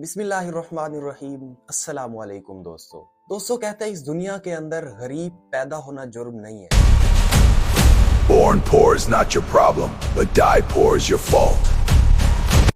बिस्मिल्लाहिर्रहमानिर्रहीम। अस्सलाम वालेकुम दोस्तों कहते हैं इस दुनिया के अंदर गरीब पैदा होना जुर्म नहीं है। Born poor is not your problem, but die poor is your fault.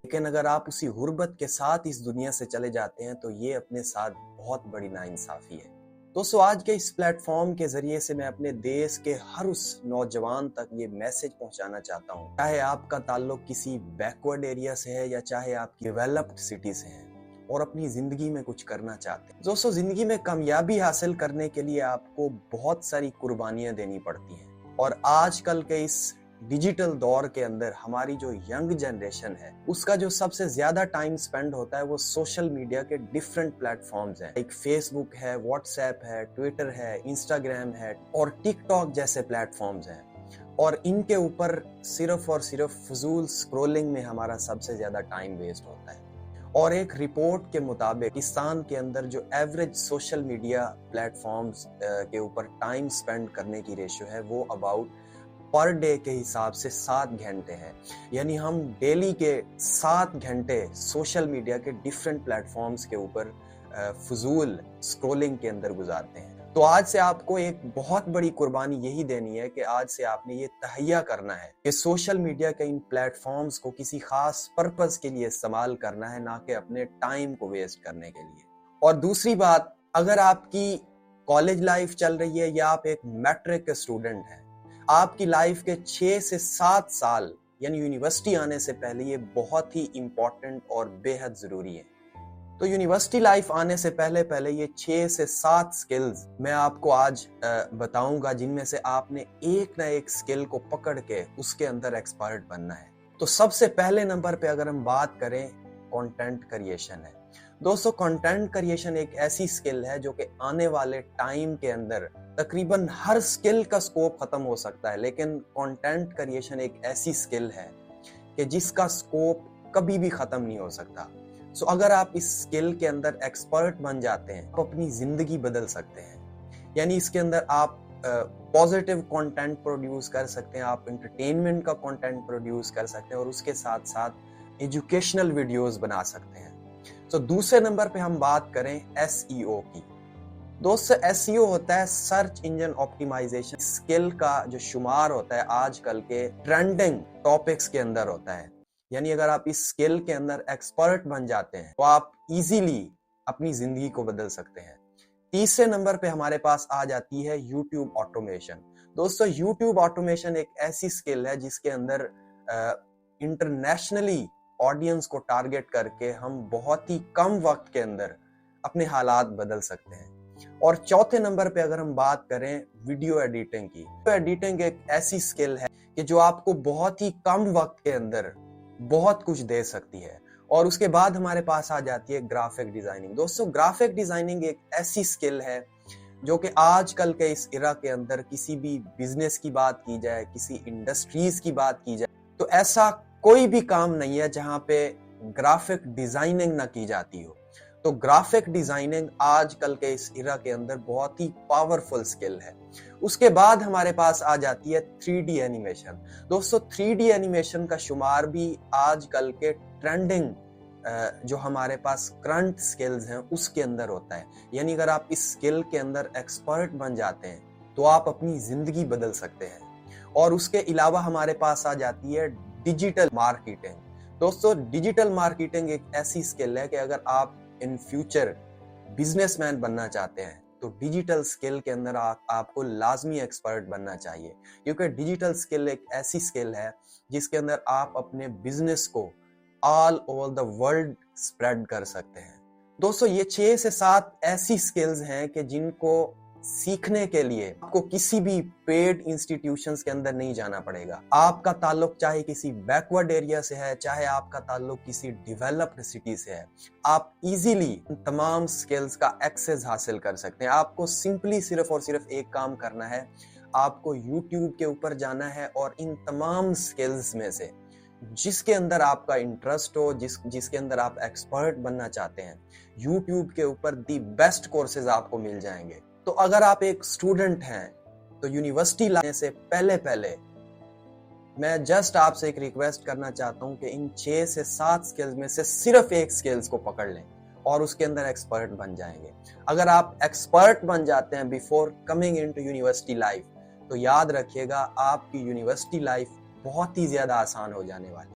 लेकिन अगर आप उसी गुर्बत के साथ इस दुनिया से चले जाते हैं तो ये अपने साथ बहुत बड़ी नाइंसाफी है। दोस्तों आज के इस प्लेटफॉर्म के जरिए से मैं अपने देश के हर उस नौजवान तक ये मैसेज पहुंचाना चाहता हूँ, चाहे आपका ताल्लुक किसी बैकवर्ड एरिया से है या चाहे आप डेवलप्ड सिटी से हैं और अपनी जिंदगी में कुछ करना चाहते हैं। दोस्तों जिंदगी में कामयाबी हासिल करने के लिए आपको बहुत सारी कुर्बानियां देनी पड़ती हैं और आजकल के इस डिजिटल दौर के अंदर हमारी जो यंग जनरेशन है उसका जो सबसे ज्यादा टाइम स्पेंड होता है वो सोशल मीडिया के डिफरेंट प्लेटफॉर्म्स हैं। एक फेसबुक है, व्हाट्सएप है, ट्विटर है, इंस्टाग्राम है और टिकटॉक जैसे प्लेटफॉर्म्स हैं और इनके ऊपर सिर्फ और सिर्फ फजूल स्क्रोलिंग में हमारा सबसे ज्यादा टाइम वेस्ट होता है। और एक रिपोर्ट के मुताबिक पाकिस्तान के अंदर जो एवरेज सोशल मीडिया प्लेटफॉर्म्स के ऊपर टाइम स्पेंड करने की रेशियो है वो अबाउट पर डे के हिसाब से 7 घंटे है। यानी हम डेली के 7 घंटे सोशल मीडिया के डिफरेंट प्लेटफॉर्म्स के ऊपर फजूल स्क्रोलिंग के अंदर गुजारते हैं। तो आज से आपको एक बहुत बड़ी कुर्बानी यही देनी है कि आज से आपने ये तहैया करना है कि सोशल मीडिया के इन प्लेटफॉर्म्स को किसी खास पर्पस के लिए इस्तेमाल करना है, ना कि अपने टाइम को वेस्ट करने के लिए। और दूसरी बात, अगर आपकी कॉलेज लाइफ चल रही है या आप एक मैट्रिक के स्टूडेंट हैं, आपकी लाइफ के 6 से 7 साल यानी यूनिवर्सिटी आने से पहले ये बहुत ही इंपॉर्टेंट और बेहद जरूरी है। तो यूनिवर्सिटी लाइफ आने से पहले ये 6 से 7 स्किल्स मैं आपको आज बताऊंगा जिनमें से आपने एक ना एक स्किल को पकड़ के उसके अंदर एक्सपर्ट बनना है। तो सबसे पहले नंबर पे अगर हम बात करें कंटेंट क्रिएशन है। दोस्तों कंटेंट क्रिएशन एक ऐसी स्किल है जो कि आने वाले टाइम के अंदर तकरीबन हर स्किल का स्कोप खत्म हो सकता है, लेकिन कंटेंट क्रिएशन एक ऐसी स्किल है कि जिसका स्कोप कभी भी खत्म नहीं हो सकता। सो अगर आप इस स्किल के अंदर एक्सपर्ट बन जाते हैं तो अपनी जिंदगी बदल सकते हैं। यानी इसके अंदर आप पॉजिटिव कंटेंट प्रोड्यूस कर सकते हैं, आप एंटरटेनमेंट का कंटेंट प्रोड्यूस कर सकते हैं और उसके साथ साथ एजुकेशनल वीडियोस बना सकते हैं। तो दूसरे नंबर पे हम बात करें एसईओ की। दोस्तों एसईओ होता है सर्च इंजन ऑप्टिमाइजेशन स्किल का जो शुमार होता है आजकल के ट्रेंडिंग टॉपिक्स के अंदर होता है। यानी अगर आप इस स्किल के अंदर एक्सपर्ट बन जाते हैं तो आप इजीली अपनी जिंदगी को बदल सकते हैं। तीसरे नंबर पे हमारे पास आ जाती है यूट्यूब ऑटोमेशन। दोस्तों यूट्यूब ऑटोमेशन एक ऐसी स्किल है जिसके अंदर इंटरनेशनली ऑडियंस को टारगेट करके हम बहुत ही कम वक्त के अंदर अपने हालात बदल सकते हैं। और चौथे नंबर पे अगर हम बात करें वीडियो एडिटिंग की, तो एडिटिंग एक ऐसी स्किल है कि जो आपको बहुत ही कम वक्त के अंदर बहुत कुछ दे सकती है। और उसके बाद हमारे पास आ जाती है ग्राफिक डिजाइनिंग। दोस्तों ग्राफिक डिजाइनिंग एक ऐसी स्किल है जो कि आजकल के इस इरा के अंदर किसी भी बिजनेस की बात की जाए, किसी इंडस्ट्रीज की बात की जाए, तो ऐसा कोई भी काम नहीं है जहां पे ग्राफिक डिजाइनिंग ना की जाती हो। तो ग्राफिक डिजाइनिंग आजकल के इस इरा के अंदर बहुत ही पावरफुल स्किल है। उसके बाद हमारे पास आ जाती है 3D एनिमेशन। दोस्तों 3D एनिमेशन का शुमार भी आजकल के ट्रेंडिंग जो हमारे पास करंट स्किल्स हैं उसके अंदर होता है। यानी अगर आप इस स्किल के अंदर एक्सपर्ट बन जाते हैं तो आप अपनी जिंदगी बदल सकते हैं। और उसके अलावा हमारे पास आ जाती है डिजिटल मार्केटिंग। दोस्तों डिजिटल मार्केटिंग एक ऐसी स्किल है कि अगर आप इन फ्यूचर बिजनेसमैन बनना चाहते हैं तो डिजिटल स्किल के अंदर आपको लाजमी एक्सपर्ट बनना चाहिए, क्योंकि डिजिटल स्किल एक ऐसी स्किल है जिसके अंदर आप अपने बिजनेस को all over the world spread कर सकते हैं। दोस्तों ये 6 से 7 ऐसी स्किल्स हैं कि जिनको सीखने के लिए आपको किसी भी पेड इंस्टीट्यूशंस के अंदर नहीं जाना पड़ेगा। आपका ताल्लुक चाहे किसी बैकवर्ड एरिया से है, चाहे आपका ताल्लुक किसी डेवलप्ड सिटी से है, आप इजीली तमाम स्किल्स का एक्सेस हासिल कर सकते हैं। आपको सिंपली सिर्फ और सिर्फ एक काम करना है, आपको यूट्यूब के ऊपर जाना है और इन तमाम स्किल्स में से जिसके अंदर आपका इंटरेस्ट हो, जिसके अंदर आप एक्सपर्ट बनना चाहते हैं, यूट्यूब के ऊपर दी बेस्ट कोर्सेज आपको मिल जाएंगे। तो अगर आप एक स्टूडेंट हैं तो यूनिवर्सिटी लाने से पहले मैं जस्ट आपसे एक रिक्वेस्ट करना चाहता हूँ कि इन 6 से 7 स्किल्स में से सिर्फ एक स्किल्स को पकड़ लें और उसके अंदर एक्सपर्ट बन जाएंगे। अगर आप एक्सपर्ट बन जाते हैं before coming into university life, तो याद रखिएगा आपकी यूनिवर्सिटी लाइफ बहुत ही ज्यादा आसान हो जाने वाली है।